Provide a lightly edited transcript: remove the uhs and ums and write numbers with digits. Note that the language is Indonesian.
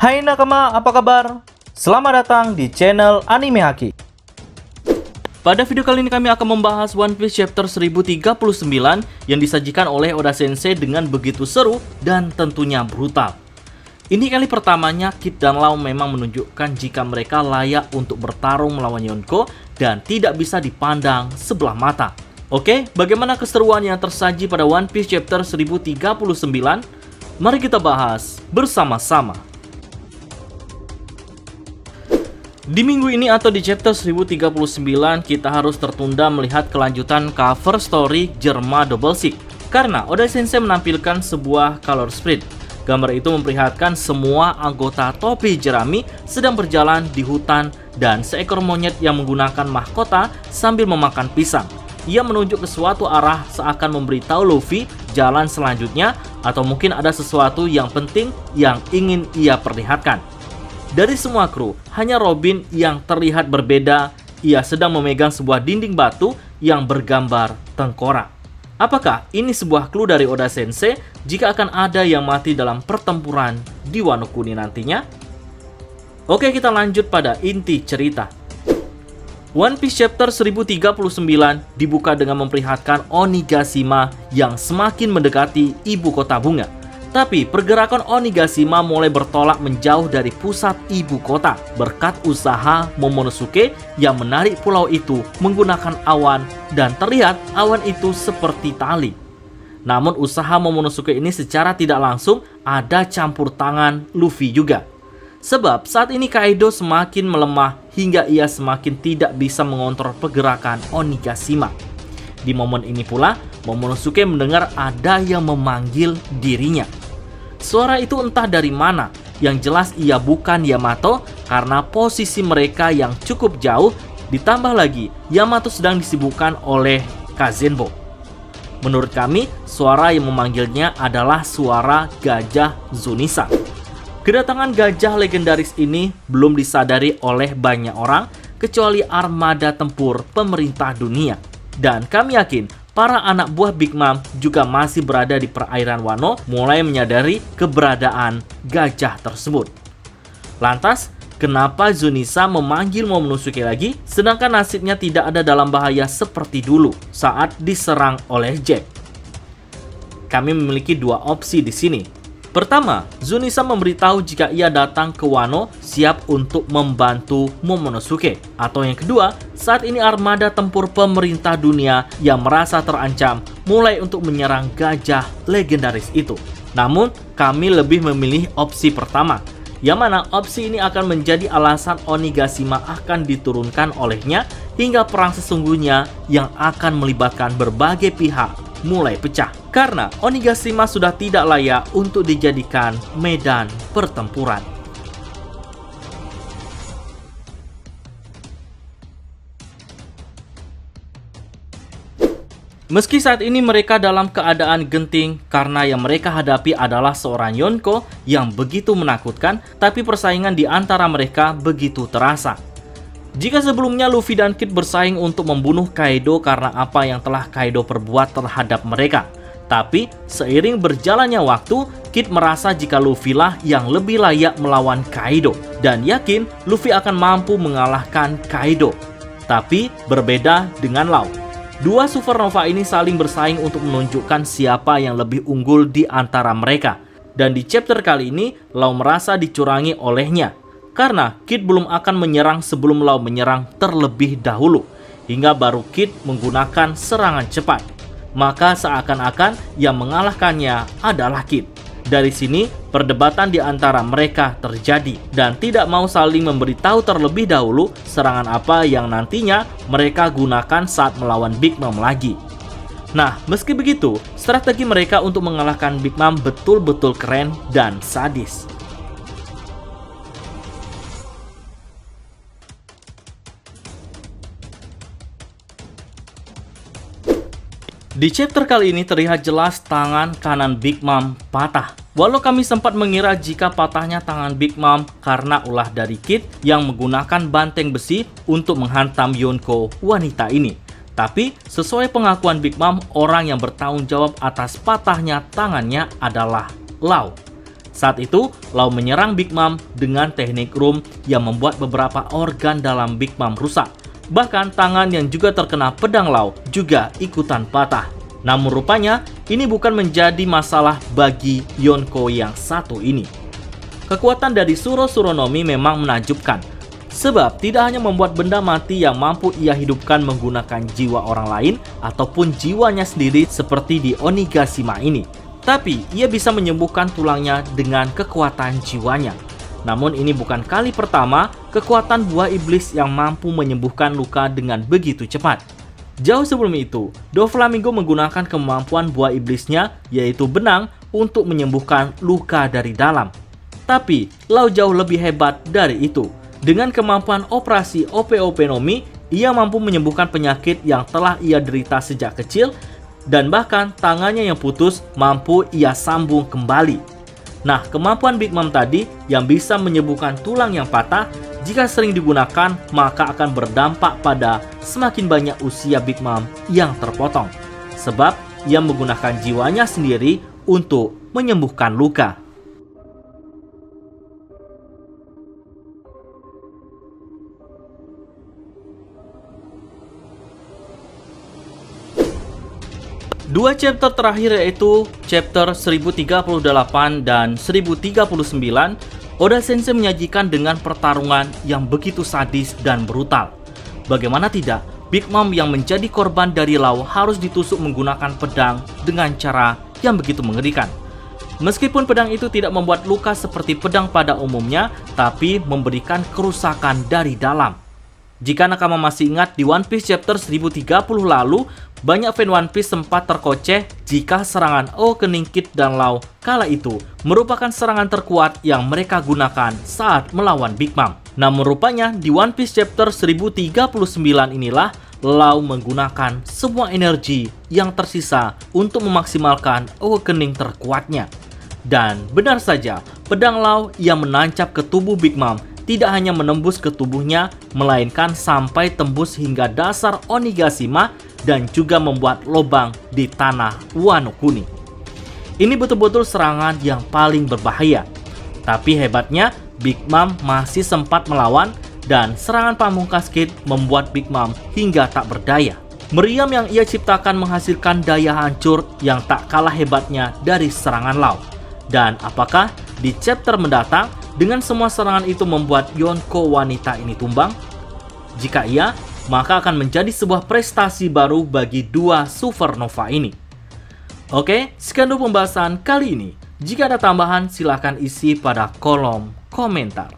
Hai nakama, apa kabar? Selamat datang di channel Anime Haki. Pada video kali ini kami akan membahas One Piece Chapter 1039 yang disajikan oleh Oda Sensei dengan begitu seru dan tentunya brutal. Ini kali pertamanya Kid dan Law memang menunjukkan jika mereka layak untuk bertarung melawan Yonko dan tidak bisa dipandang sebelah mata. Oke, bagaimana keseruan yang tersaji pada One Piece Chapter 1039? Mari kita bahas bersama-sama. Di minggu ini atau di chapter 1039 kita harus tertunda melihat kelanjutan cover story Germa Double Six karena Oda Sensei menampilkan sebuah color spread. Gambar itu memperlihatkan semua anggota topi jerami sedang berjalan di hutan dan seekor monyet yang menggunakan mahkota sambil memakan pisang. Ia menunjuk ke suatu arah seakan memberitahu Luffy jalan selanjutnya atau mungkin ada sesuatu yang penting yang ingin ia perlihatkan. Dari semua kru, hanya Robin yang terlihat berbeda. Ia sedang memegang sebuah dinding batu yang bergambar tengkorak. Apakah ini sebuah clue dari Oda Sensei jika akan ada yang mati dalam pertempuran di Wano Kuni nantinya? Oke, kita lanjut pada inti cerita. One Piece Chapter 1039 dibuka dengan memperlihatkan Onigashima yang semakin mendekati ibu kota bunga. Tapi pergerakan Onigashima mulai bertolak menjauh dari pusat ibu kota berkat usaha Momonosuke yang menarik pulau itu menggunakan awan dan terlihat awan itu seperti tali. Namun usaha Momonosuke ini secara tidak langsung ada campur tangan Luffy juga. Sebab saat ini Kaido semakin melemah hingga ia semakin tidak bisa mengontrol pergerakan Onigashima. Di momen ini pula Momonosuke mendengar ada yang memanggil dirinya. Suara itu entah dari mana, yang jelas ia bukan Yamato karena posisi mereka yang cukup jauh, ditambah lagi Yamato sedang disibukkan oleh Kazenbo. Menurut kami, suara yang memanggilnya adalah suara gajah Zunisa. Kedatangan gajah legendaris ini belum disadari oleh banyak orang kecuali armada tempur pemerintah dunia. Dan kami yakin para anak buah Big Mom juga masih berada di perairan Wano mulai menyadari keberadaan gajah tersebut. Lantas, kenapa Zunisa memanggil Momonosuke lagi sedangkan nasibnya tidak ada dalam bahaya seperti dulu saat diserang oleh Jack? Kami memiliki dua opsi di sini. Pertama, Zunisa memberitahu jika ia datang ke Wano siap untuk membantu Momonosuke. Atau yang kedua, saat ini armada tempur pemerintah dunia yang merasa terancam mulai untuk menyerang gajah legendaris itu. Namun, kami lebih memilih opsi pertama, yang mana opsi ini akan menjadi alasan Onigashima akan diturunkan olehnya hingga perang sesungguhnya yang akan melibatkan berbagai pihak mulai pecah. Karena Onigashima sudah tidak layak untuk dijadikan medan pertempuran. Meski saat ini mereka dalam keadaan genting karena yang mereka hadapi adalah seorang Yonko yang begitu menakutkan, tapi persaingan di antara mereka begitu terasa. Jika sebelumnya Luffy dan Kid bersaing untuk membunuh Kaido karena apa yang telah Kaido perbuat terhadap mereka. Tapi seiring berjalannya waktu, Kid merasa jika Luffy lah yang lebih layak melawan Kaido dan yakin Luffy akan mampu mengalahkan Kaido. Tapi berbeda dengan Law. Dua supernova ini saling bersaing untuk menunjukkan siapa yang lebih unggul di antara mereka. Dan di chapter kali ini, Law merasa dicurangi olehnya. Karena Kid belum akan menyerang sebelum Law menyerang terlebih dahulu. Hingga baru Kid menggunakan serangan cepat. Maka seakan-akan yang mengalahkannya adalah Kid. Dari sini, perdebatan di antara mereka terjadi. Dan tidak mau saling memberitahu terlebih dahulu serangan apa yang nantinya mereka gunakan saat melawan Big Mom lagi. Nah, meski begitu, strategi mereka untuk mengalahkan Big Mom betul-betul keren dan sadis. Di chapter kali ini terlihat jelas tangan kanan Big Mom patah. Walau kami sempat mengira jika patahnya tangan Big Mom karena ulah dari Kid yang menggunakan banteng besi untuk menghantam Yonko wanita ini. Tapi sesuai pengakuan Big Mom, orang yang bertanggung jawab atas patahnya tangannya adalah Law. Saat itu, Lau menyerang Big Mom dengan teknik room yang membuat beberapa organ dalam Big Mom rusak. Bahkan tangan yang juga terkena pedang Lau juga ikutan patah. Namun rupanya, ini bukan menjadi masalah bagi Yonko yang satu ini. Kekuatan dari Suro Suronomi memang menakjubkan, sebab tidak hanya membuat benda mati yang mampu ia hidupkan menggunakan jiwa orang lain ataupun jiwanya sendiri seperti di Onigashima ini, tapi ia bisa menyembuhkan tulangnya dengan kekuatan jiwanya. Namun ini bukan kali pertama kekuatan buah iblis yang mampu menyembuhkan luka dengan begitu cepat. Jauh sebelum itu, Doflamingo menggunakan kemampuan buah iblisnya, yaitu benang, untuk menyembuhkan luka dari dalam. Tapi, Lau jauh lebih hebat dari itu. Dengan kemampuan operasi OP-OP Nomi, ia mampu menyembuhkan penyakit yang telah ia derita sejak kecil, dan bahkan tangannya yang putus mampu ia sambung kembali. Nah, kemampuan Big Mom tadi yang bisa menyembuhkan tulang yang patah, jika sering digunakan maka akan berdampak pada semakin banyak usia Big Mom yang terpotong. Sebab ia menggunakan jiwanya sendiri untuk menyembuhkan luka. Dua chapter terakhir yaitu chapter 1038 dan 1039, Oda Sensei menyajikan dengan pertarungan yang begitu sadis dan brutal. Bagaimana tidak, Big Mom yang menjadi korban dari Lau harus ditusuk menggunakan pedang dengan cara yang begitu mengerikan. Meskipun pedang itu tidak membuat luka seperti pedang pada umumnya, tapi memberikan kerusakan dari dalam. Jika nakama masih ingat di One Piece chapter 1030 lalu, banyak fan One Piece sempat terkoceh jika serangan Awakening Kid dan Lau kala itu merupakan serangan terkuat yang mereka gunakan saat melawan Big Mom. Namun rupanya di One Piece chapter 1039 inilah Lau menggunakan semua energi yang tersisa untuk memaksimalkan Awakening terkuatnya. Dan benar saja, pedang Lau yang menancap ke tubuh Big Mom tidak hanya menembus ke tubuhnya, melainkan sampai tembus hingga dasar Onigashima dan juga membuat lubang di tanah Wano Kuni. Ini betul-betul serangan yang paling berbahaya. Tapi hebatnya, Big Mom masih sempat melawan dan serangan pamungkas Kid membuat Big Mom hingga tak berdaya. Meriam yang ia ciptakan menghasilkan daya hancur yang tak kalah hebatnya dari serangan Lau. Dan apakah di chapter mendatang, dengan semua serangan itu membuat Yonko wanita ini tumbang? Jika iya, maka akan menjadi sebuah prestasi baru bagi dua supernova ini. Oke, sekian dulu pembahasan kali ini. Jika ada tambahan, silahkan isi pada kolom komentar.